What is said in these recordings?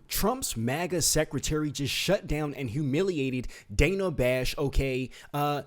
Trump's MAGA secretary just shut down and humiliated Dana Bash, okay?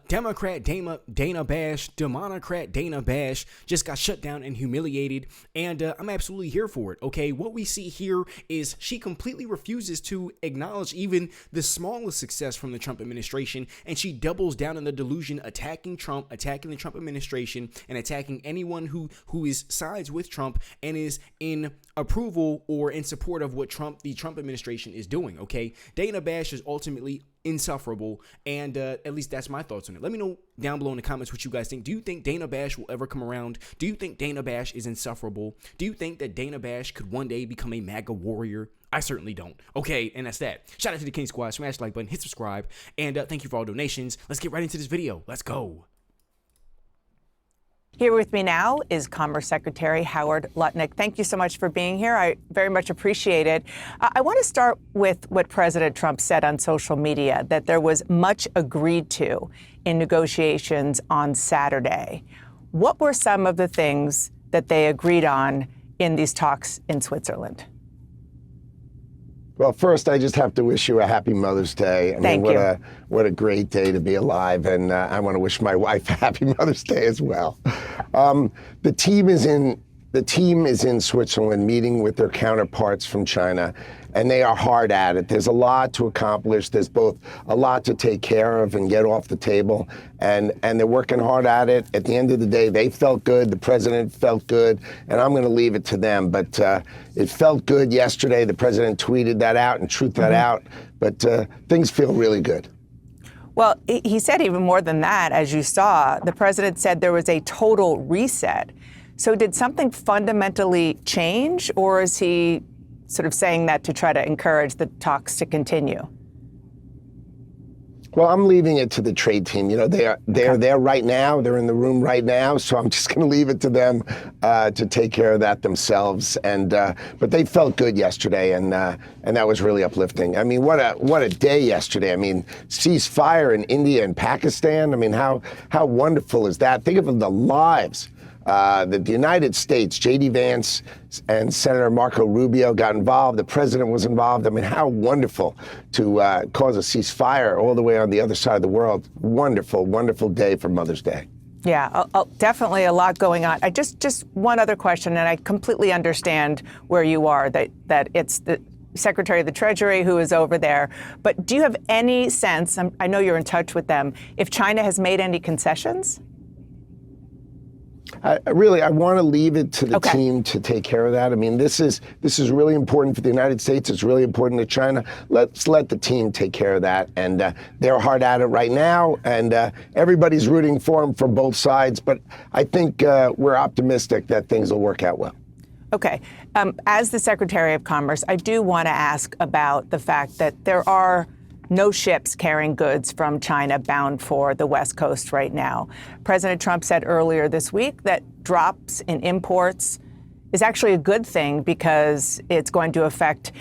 Democrat Dana Bash, Democrat Dana Bash just got shut down and humiliated, and I'm absolutely here for it, okay? What we see here is she completely refuses to acknowledge even the smallest success from the Trump administration, and she doubles down on the delusion, attacking Trump, attacking the Trump administration, and attacking anyone who is sides with Trump and is in approval or in support of what the Trump administration is doing, okay? Dana Bash is ultimately insufferable, and at least that's my thoughts on it. Let me know down below in the comments what you guys think. Do you think Dana Bash will ever come around? Do you think Dana Bash is insufferable? Do you think that Dana Bash could one day become a MAGA warrior? I certainly don't. Okay, and that's that. Shout out to the King Squad. Smash the like button, hit subscribe, and thank you for all donations. Let's get right into this video. Let's go. Here with me now is Commerce Secretary Howard Lutnick. Thank you so much for being here. I very much appreciate it. I want to start with what President Trump said on social media, that there was much agreed to in negotiations on Saturday. What were some of the things that they agreed on in these talks in Switzerland? Well, first, I just have to wish you a happy Mother's Day. Thank you. What a great day to be alive, and I want to wish my wife a happy Mother's Day as well. The team is in Switzerland, meeting with their counterparts from China, and they are hard at it. There's a lot to accomplish. There's both a lot to take care of and get off the table, and they're working hard at it. At the end of the day, they felt good. The president felt good, and I'm going to leave it to them. But it felt good yesterday. The president tweeted that out and truthed that out. But things feel really good. Well, he said even more than that, as you saw. The president said there was a total reset. So did something fundamentally change, or is he sort of saying that to try to encourage the talks to continue? Well, I'm leaving it to the trade team. You know, they're there right now. They're in the room right now. So I'm just going to leave it to them to take care of that themselves. And but they felt good yesterday, and that was really uplifting. I mean, what a day yesterday. I mean, ceasefire in India and Pakistan. I mean, how wonderful is that? Think of the lives. The United States, J.D. Vance and Senator Marco Rubio got involved. The president was involved. I mean, how wonderful to cause a ceasefire all the way on the other side of the world. Wonderful, wonderful day for Mother's Day. Yeah, definitely a lot going on. I just one other question, and I completely understand where you are, that it's the Secretary of the Treasury who is over there. But do you have any sense, I know you're in touch with them, if China has made any concessions? I want to leave it to the team to take care of that. I mean, this is really important for the United States. It's really important to China. Let's let the team take care of that. And they're hard at it right now, and everybody's rooting for them from both sides. But I think we're optimistic that things will work out well. Okay. As the Secretary of Commerce, I do want to ask about the fact that there are no ships carrying goods from China bound for the West Coast right now. President Trump said earlier this week that drops in imports is actually a good thing because it's going to affect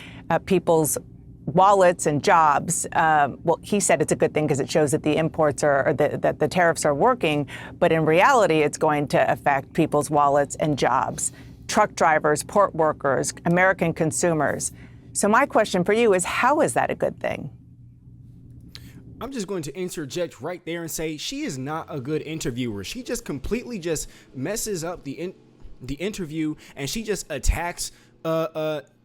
people's wallets and jobs. Well, he said it's a good thing because it shows that the imports that the tariffs are working, but in reality, it's going to affect people's wallets and jobs. Truck drivers, port workers, American consumers. So my question for you is, how is that a good thing? I'm just going to interject right there and say she is not a good interviewer. She just completely just messes up the interview, and she just attacks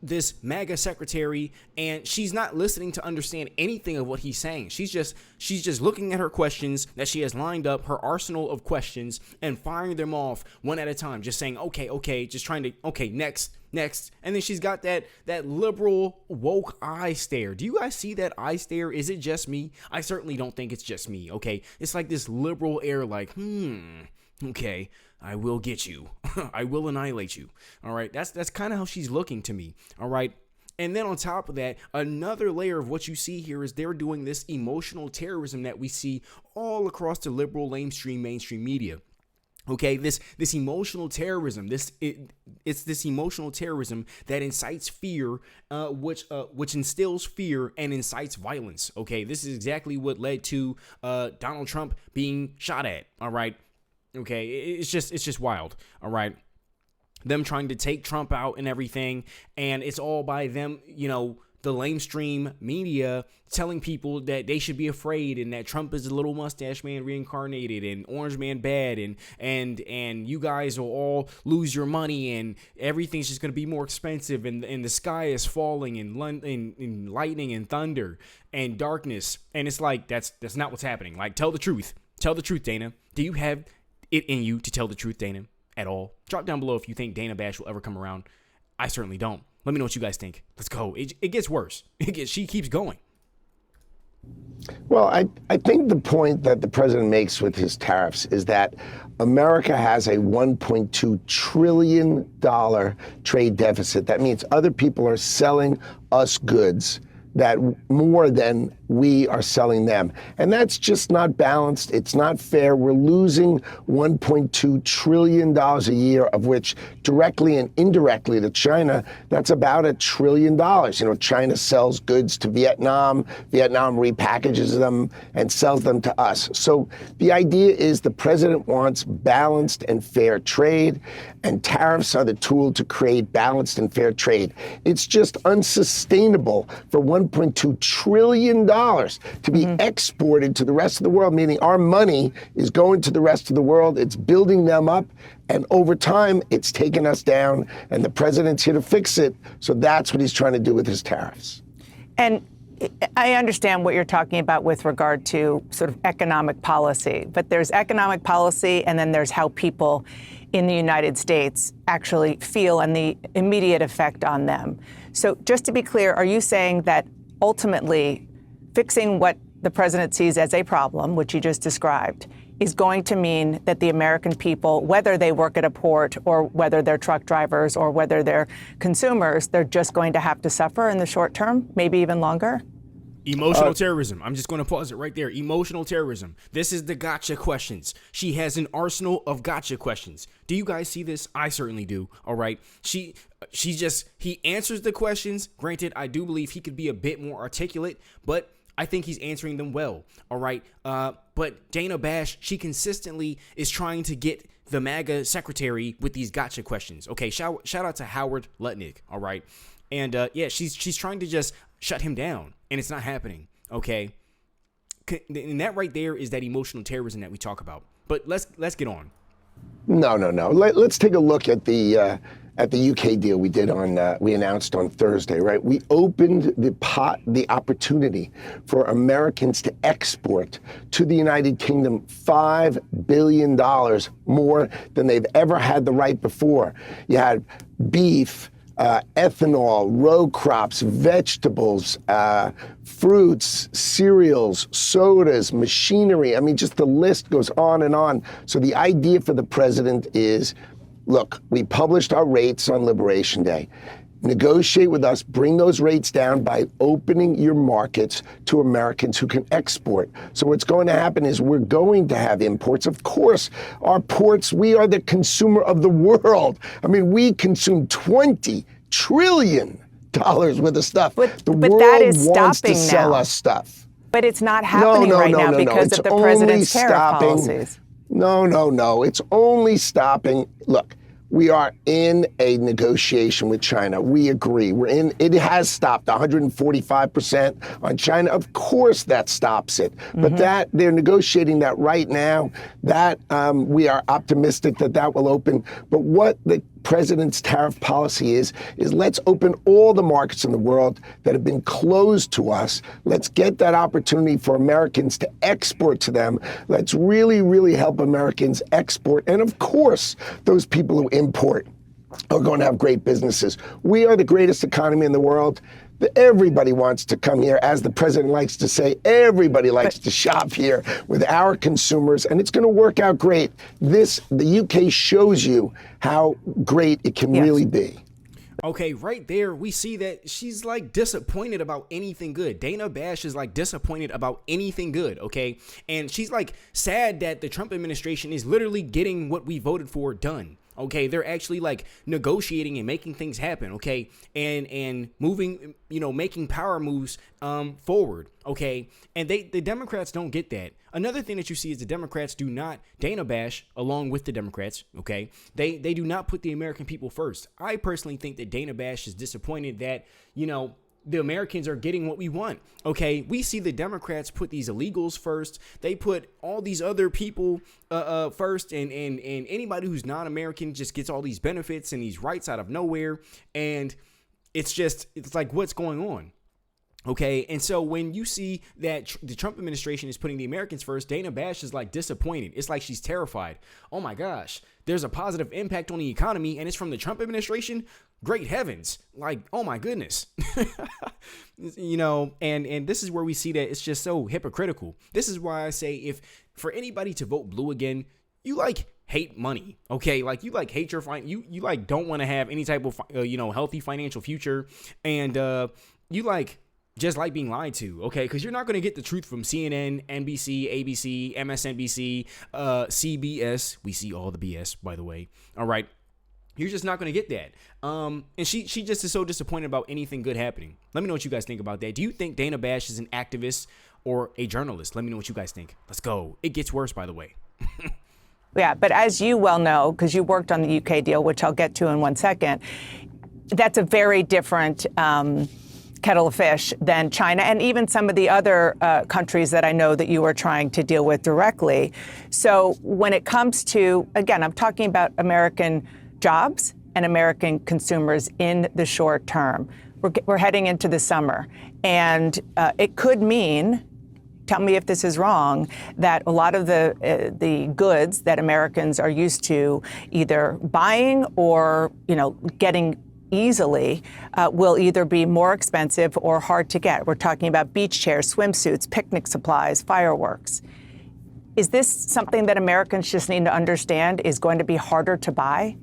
this MAGA secretary, and she's not listening to understand anything of what he's saying. She's just looking at her questions that she has lined up, her arsenal of questions, and firing them off one at a time, just saying, okay, just trying to, okay, next. And then she's got that liberal woke eye stare. Do you guys see that eye stare? Is it just me? I certainly don't think it's just me, okay? It's like this liberal air like, okay, I will get you. I will annihilate you. All right, that's kind of how she's looking to me. All right. And then on top of that, another layer of what you see here is they're doing this emotional terrorism that we see all across the liberal mainstream media. Okay, this emotional terrorism, it's this emotional terrorism that incites fear, which instills fear and incites violence. Okay, this is exactly what led to Donald Trump being shot at. All right, okay, it's just wild. All right, them trying to take Trump out and everything, and it's all by them, the lamestream media telling people that they should be afraid and that Trump is a little mustache man reincarnated and orange man bad and you guys will all lose your money and everything's just going to be more expensive and the sky is falling and lightning and thunder and darkness. And it's like, that's not what's happening. Like, tell the truth. Tell the truth, Dana. Do you have it in you to tell the truth, Dana, at all? Drop down below if you think Dana Bash will ever come around. I certainly don't. Let me know what you guys think. Let's go. It gets worse. She keeps going. Well, I think the point that the president makes with his tariffs is that America has a $1.2 trillion trade deficit. That means other people are selling us goods that more than we are selling them. And that's just not balanced. It's not fair. We're losing $1.2 trillion a year, of which directly and indirectly to China, that's about $1 trillion. You know, China sells goods to Vietnam. Vietnam repackages them and sells them to us. So the idea is the president wants balanced and fair trade, and tariffs are the tool to create balanced and fair trade. It's just unsustainable for $1.2 trillion to be exported to the rest of the world, meaning our money is going to the rest of the world. It's building them up. And over time, it's taken us down. And the president's here to fix it. So that's what he's trying to do with his tariffs. And I understand what you're talking about with regard to sort of economic policy. But there's economic policy, and then there's how people in the United States actually feel and the immediate effect on them. So just to be clear, are you saying that ultimately fixing what the president sees as a problem, which you just described, is going to mean that the American people, whether they work at a port or whether they're truck drivers or whether they're consumers, they're just going to have to suffer in the short term, maybe even longer? Emotional terrorism. I'm just going to pause it right there. Emotional terrorism. This is the gotcha questions. She has an arsenal of gotcha questions. Do you guys see this? I certainly do. All right. He answers the questions. Granted, I do believe he could be a bit more articulate, but I think he's answering them well. All right. But Dana Bash, she consistently is trying to get the MAGA secretary with these gotcha questions. Okay. Shout out to Howard Lutnick. All right. And she's trying to just shut him down, and it's not happening. Okay. And that right there is that emotional terrorism that we talk about. But let's get on. No. Let's take a look at the UK deal we did we announced on Thursday, right? We opened the opportunity for Americans to export to the United Kingdom $5 billion more than they've ever had the right before. You had beef, ethanol, row crops, vegetables, fruits, cereals, sodas, machinery. I mean, just the list goes on and on. So the idea for the president is, look, we published our rates on Liberation Day. Negotiate with us, bring those rates down by opening your markets to Americans who can export. So what's going to happen is we're going to have imports. Of course, our ports, we are the consumer of the world. I mean, we consume $20 trillion worth of stuff. But the world that is stopping wants to sell now. us stuff. But it's not happening now because It's of the president's only tariff policies. No. It's only stopping. Look, we are in a negotiation with China. We agree. It has stopped 145% on China. Of course that stops it. But that they're negotiating that right now. That we are optimistic that will open. But what the president's tariff policy is let's open all the markets in the world that have been closed to us. Let's get that opportunity for Americans to export to them. Let's really, really help Americans export. And of course, those people who import are going to have great businesses. We are the greatest economy in the world. Everybody wants to come here. As the president likes to say, everybody likes to shop here with our consumers, and it's going to work out great. The UK shows you how great it can really be. Okay, right there, we see that she's like disappointed about anything good. Dana Bash is like disappointed about anything good, okay? And she's like sad that the Trump administration is literally getting what we voted for done. Okay, they're actually like negotiating and making things happen, okay, and moving, making power moves forward, okay, and the Democrats don't get that. Another thing that you see is the Democrats do not, Dana Bash, along with the Democrats, okay, they do not put the American people first. I personally think that Dana Bash is disappointed that, the Americans are getting what we want. Okay, we see the Democrats put these illegals first. They put all these other people first, and anybody who's non-American just gets all these benefits and these rights out of nowhere. And it's like, what's going on? Okay, and so when you see that the Trump administration is putting the Americans first, Dana Bash is like disappointed. It's like she's terrified. Oh my gosh, there's a positive impact on the economy, and it's from the Trump administration. Great heavens. Like, oh my goodness. And this is where we see that it's just so hypocritical. This is why I say, if for anybody to vote blue again, you like hate money. Okay, like you like hate your you like don't want to have any type of healthy financial future, and you just like being lied to, okay? Because you're not going to get the truth from CNN, NBC, ABC, MSNBC, CBS. We see all the BS, by the way. All right. You're just not going to get that. And she just is so disappointed about anything good happening. Let me know what you guys think about that. Do you think Dana Bash is an activist or a journalist? Let me know what you guys think. Let's go. It gets worse, by the way. Yeah, but as you well know, because you worked on the UK deal, which I'll get to in 1 second, that's a very different kettle of fish than China and even some of the other countries that I know that you are trying to deal with directly. So when it comes to, again, I'm talking about American jobs and American consumers in the short term. We're heading into the summer, and it could mean, tell me if this is wrong, that a lot of the goods that Americans are used to either buying or getting easily will either be more expensive or hard to get. We're talking about beach chairs, swimsuits, picnic supplies, fireworks. Is this something that Americans just need to understand is going to be harder to buy?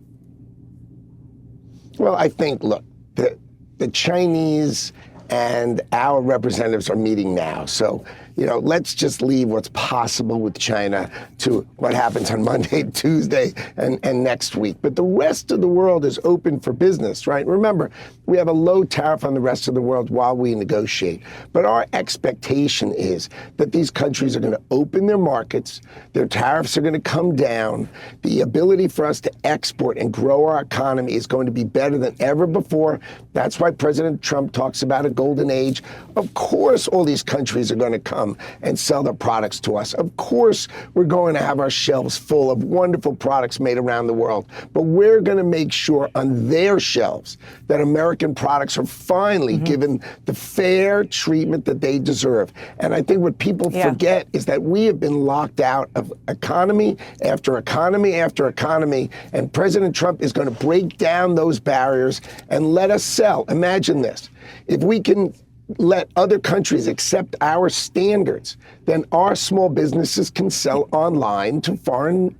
Well, I think, look, the Chinese and our representatives are meeting now. So, let's just leave what's possible with China to what happens on Monday, Tuesday, and next week. But the rest of the world is open for business, right? Remember, we have a low tariff on the rest of the world while we negotiate. But our expectation is that these countries are going to open their markets, their tariffs are going to come down, the ability for us to export and grow our economy is going to be better than ever before. That's why President Trump talks about a golden age. Of course, all these countries are going to come and sell their products to us. Of course, we're going to have our shelves full of wonderful products made around the world. But we're going to make sure on their shelves that American products are finally given the fair treatment that they deserve. And I think what people forget is that we have been locked out of economy after economy after economy. And President Trump is going to break down those barriers and let us sell. Imagine this. If we can let other countries accept our standards, then our small businesses can sell online to foreign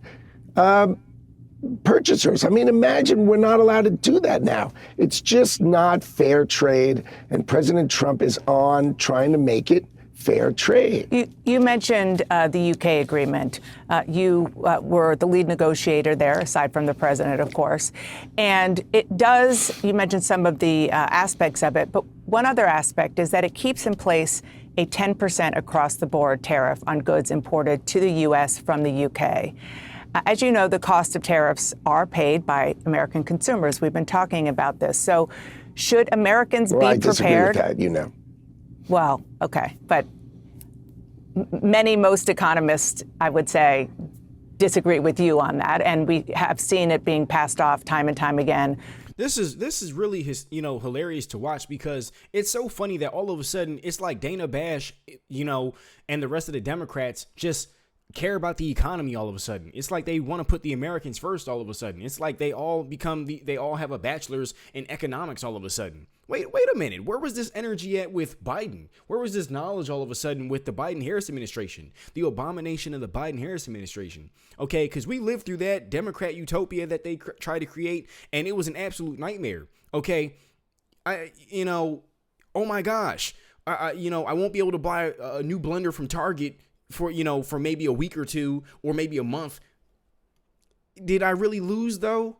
purchasers. I mean, imagine we're not allowed to do that now. It's just not fair trade, and President Trump is on trying to make it fair trade. You mentioned the UK agreement. You were the lead negotiator there, aside from the president, of course. And it does, you mentioned some of the aspects of it, but one other aspect is that it keeps in place a 10% across the board tariff on goods imported to the U.S. from the UK. As you know, the cost of tariffs are paid by American consumers. We've been talking about this. So should Americans be prepared? I disagree with that, Well, okay. But most economists, I would say, disagree with you on that. And we have seen it being passed off time and time again. This is really hilarious to watch, because it's so funny that all of a sudden it's like Dana Bash, and the rest of the Democrats just care about the economy all of a sudden. It's like they want to put the Americans first all of a sudden. It's like they all have a bachelor's in economics all of a sudden. Wait a minute. Where was this energy at with Biden? Where was this knowledge all of a sudden with the Biden-Harris administration? The abomination of the Biden-Harris administration. Okay, because we lived through that Democrat utopia that they tried to create, and it was an absolute nightmare. Okay, oh my gosh. I won't be able to buy a new blender from Target for maybe a week or two or maybe a month. Did I really lose though?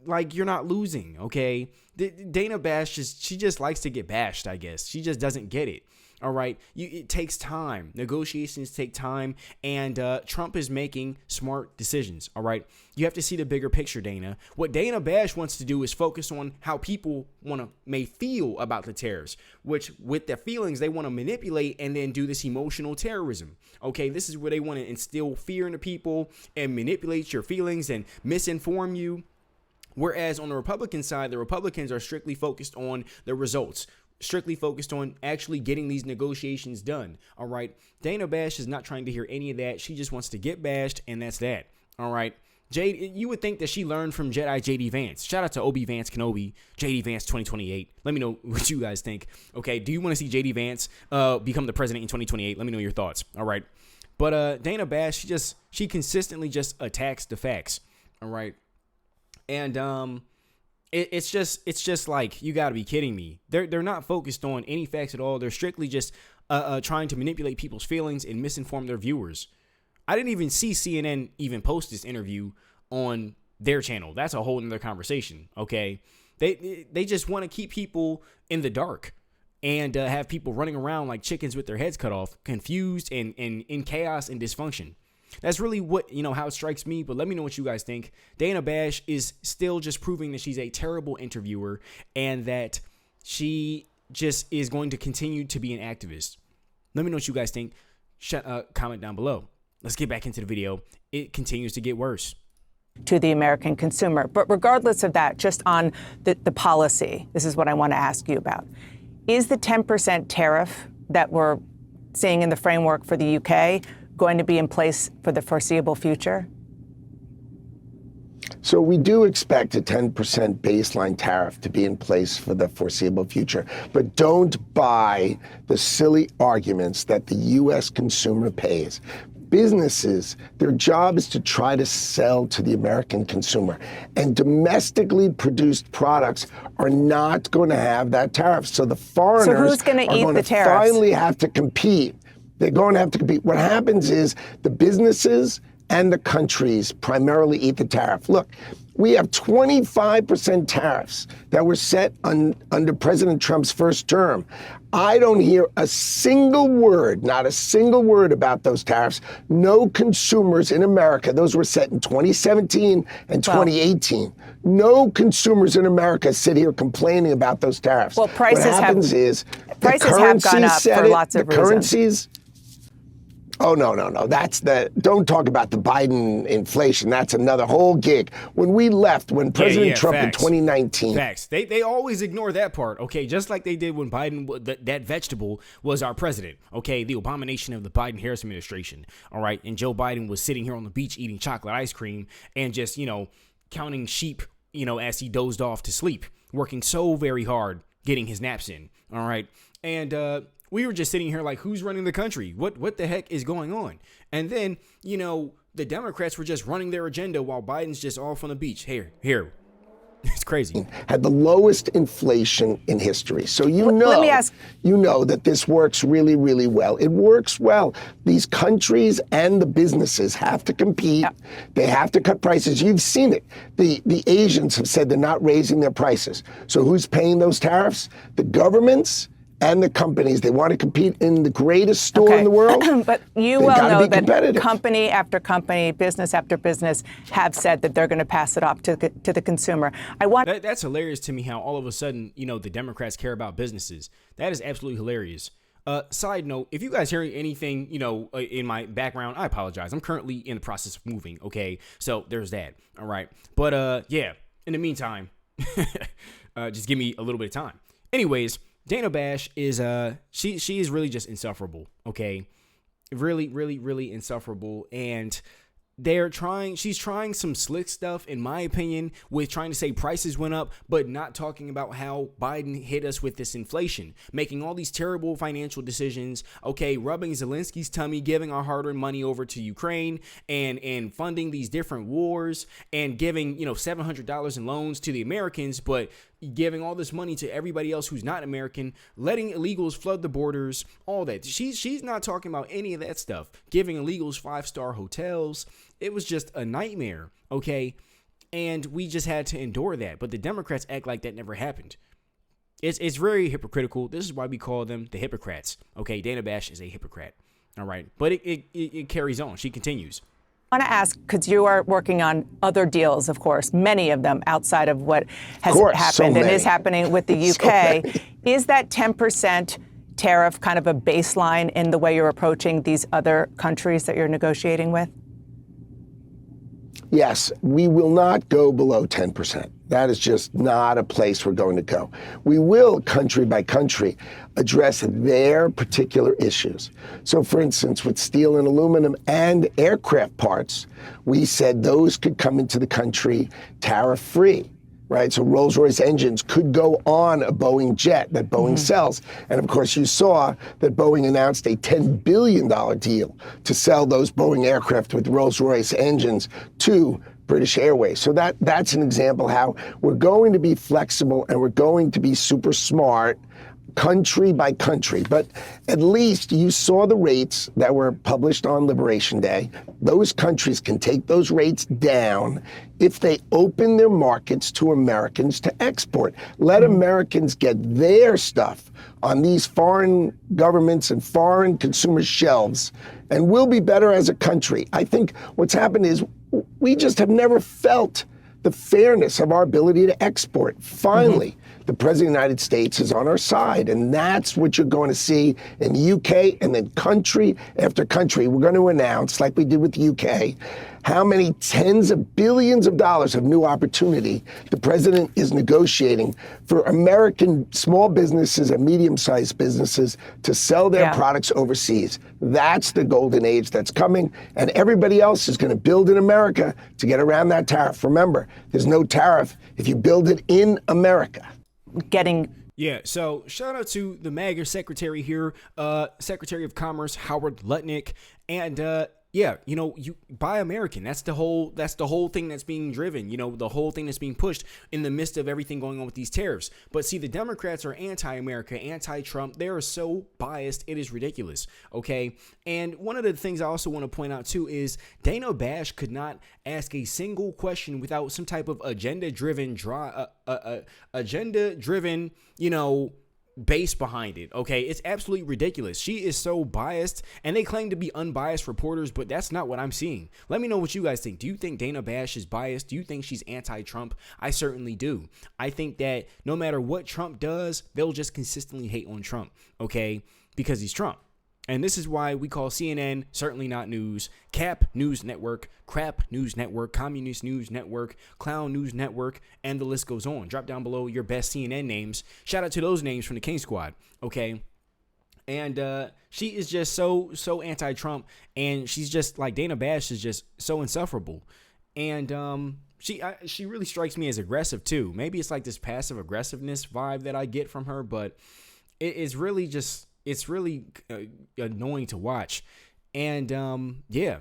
like you're not losing, okay? Dana Bash she just likes to get bashed, I guess. She just doesn't get it. All right, it takes time. Negotiations take time, and Trump is making smart decisions. All right, you have to see the bigger picture, Dana. What Dana Bash wants to do is focus on how people may feel about the tariffs, which with their feelings they want to manipulate and then do this emotional terrorism. Okay, this is where they want to instill fear into people and manipulate your feelings and misinform you. Whereas on the Republican side, the Republicans are strictly focused on the results. Strictly focused on actually getting these negotiations done. All right. Dana Bash is not trying to hear any of that. She just wants to get bashed, and that's that. All right. Jade, you would think that she learned from Jedi JD Vance. Shout out to Obi Vance Kenobi, JD Vance 2028. Let me know what you guys think. Okay. Do you want to see JD Vance become the president in 2028? Let me know your thoughts. All right. But Dana Bash, she consistently just attacks the facts. All right. And It's just like, you got to be kidding me. They're not focused on any facts at all. They're strictly just trying to manipulate people's feelings and misinform their viewers. I didn't even see CNN even post this interview on their channel. That's a whole nother conversation. Okay, they just want to keep people in the dark and have people running around like chickens with their heads cut off, confused and in chaos and dysfunction. That's really what, how it strikes me, but let me know what you guys think. Dana Bash is still just proving that she's a terrible interviewer and that she just is going to continue to be an activist. Let me know what you guys think. Comment down below. Let's get back into the video. It continues to get worse. To the American consumer. But regardless of that, just on the policy, this is what I want to ask you about. Is the 10% tariff that we're seeing in the framework for the UK going to be in place for the foreseeable future? So we do expect a 10% baseline tariff to be in place for the foreseeable future. But don't buy the silly arguments that the U.S. consumer pays. Businesses, their job is to try to sell to the American consumer. And domestically produced products are not going to have that tariff. So the foreigners so who's going to eat the tariffs? Finally have to compete. They're going to have to compete. What happens is the businesses and the countries primarily eat the tariff. Look, we have 25% tariffs that were set under President Trump's first term. I don't hear a single word, not a single word about those tariffs. No consumers in America, those were set in 2017 and 2018. No consumers in America sit here complaining about those tariffs. Well, prices what happens is prices have gone up for lots of reasons. Currencies. Oh, no. Don't talk about the Biden inflation. That's another whole gig. When President Trump facts. in 2019. Facts. They always ignore that part, okay? Just like they did when Biden, that vegetable was our president, okay? The abomination of the Biden-Harris administration, all right? And Joe Biden was sitting here on the beach eating chocolate ice cream and just, counting sheep, as he dozed off to sleep, working so very hard, getting his naps in, all right? And, we were just sitting here like, who's running the country? What the heck is going on? And then, the Democrats were just running their agenda while Biden's just off on the beach. Here. It's crazy. Had the lowest inflation in history. So let me ask. That this works really, really well. It works well. These countries and the businesses have to compete. Yep. They have to cut prices. You've seen it. The Asians have said they're not raising their prices. So who's paying those tariffs? The governments and the companies. They want to compete in the greatest store in the world. But you well know that company after company, business after business have said that they're going to pass it off to the consumer. That's hilarious to me how all of a sudden, the Democrats care about businesses. That is absolutely hilarious. Side note, if you guys hear anything, in my background, I apologize. I'm currently in the process of moving, okay? So there's that, all right? But, yeah, in the meantime, just give me a little bit of time. Anyways, Dana Bash is she is really just insufferable, okay? Really, really, really insufferable. And she's trying some slick stuff, in my opinion, with trying to say prices went up, but not talking about how Biden hit us with this inflation, making all these terrible financial decisions, okay, rubbing Zelensky's tummy, giving our hard-earned money over to Ukraine and funding these different wars and giving, $700 in loans to the Americans, but giving all this money to everybody else who's not American, letting illegals flood the borders, all that. She's not talking about any of that stuff. Giving illegals 5-star hotels. It was just a nightmare, okay? and we just had to endure that. But the Democrats act like that never happened. It's very hypocritical. This is why we call them the hypocrites. Okay, Dana Bash is a hypocrite. All right, but it carries on. She continues. I want to ask, because you are working on other deals, of course, many of them outside of what has happened and is happening with the UK. Is that 10% tariff kind of a baseline in the way you're approaching these other countries that you're negotiating with? Yes, we will not go below 10%. That is just not a place we're going to go. We will, country by country, address their particular issues. So, for instance, with steel and aluminum and aircraft parts, we said those could come into the country tariff-free. Right, so Rolls-Royce engines could go on a Boeing jet that Boeing sells. And of course, you saw that Boeing announced a $10 billion deal to sell those Boeing aircraft with Rolls-Royce engines to British Airways. So that's an example how we're going to be flexible and we're going to be super smart country by country. But at least you saw the rates that were published on Liberation Day. Those countries can take those rates down if they open their markets to Americans to export. Let Americans get their stuff on these foreign governments and foreign consumers' shelves, and we'll be better as a country. I think what's happened is we just have never felt the fairness of our ability to export. Finally, the President of the United States is on our side, and that's what you're going to see in the UK, and then country after country. We're going to announce, like we did with the UK, how many tens of billions of dollars of new opportunity the president is negotiating for American small businesses and medium-sized businesses to sell their products overseas. That's the golden age that's coming, and everybody else is going to build in America to get around that tariff. Remember, there's no tariff if you build it in America. Yeah, so shout out to the MAGA secretary here, Secretary of Commerce Howard Lutnick, and yeah, you know, you buy American. That's the whole thing that's being driven, you know, the whole thing that's being pushed in the midst of everything going on with these tariffs. But see, the Democrats are anti-America, anti-Trump. They are so biased, it is ridiculous. Okay. And one of the things I also want to point out too is Dana Bash could not ask a single question without some type of agenda-driven, you know, base behind it. Okay, it's absolutely ridiculous. She is so biased, and they claim to be unbiased reporters, but that's not what I'm seeing. Let me know what you guys think. Do you think Dana Bash is biased? Do you think she's anti-Trump? I certainly do. I think that no matter what Trump does, they'll just consistently hate on Trump, okay, because he's Trump. And this is why we call CNN certainly not news, Cap News Network, Crap News Network, Communist News Network, Clown News Network, and the list goes on. Drop down below your best CNN names. Shout out to those names from the King Squad, okay? And she is just so anti-Trump, and she's just like Dana Bash is just so insufferable. And she really strikes me as aggressive too. Maybe it's like this passive aggressiveness vibe that I get from her, but it's really just... it's really annoying to watch. And yeah,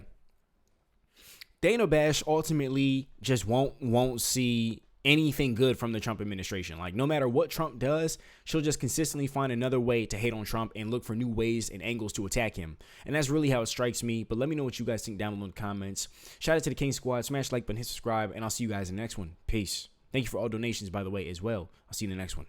Dana Bash ultimately just won't see anything good from the Trump administration. Like, no matter what Trump does, she'll just consistently find another way to hate on Trump and look for new ways and angles to attack him. And that's really how it strikes me. But let me know what you guys think down below in the comments. Shout out to the King Squad. Smash the like button, hit subscribe, and I'll see you guys in the next one. Peace. Thank you for all donations, by the way, as well. I'll see you in the next one.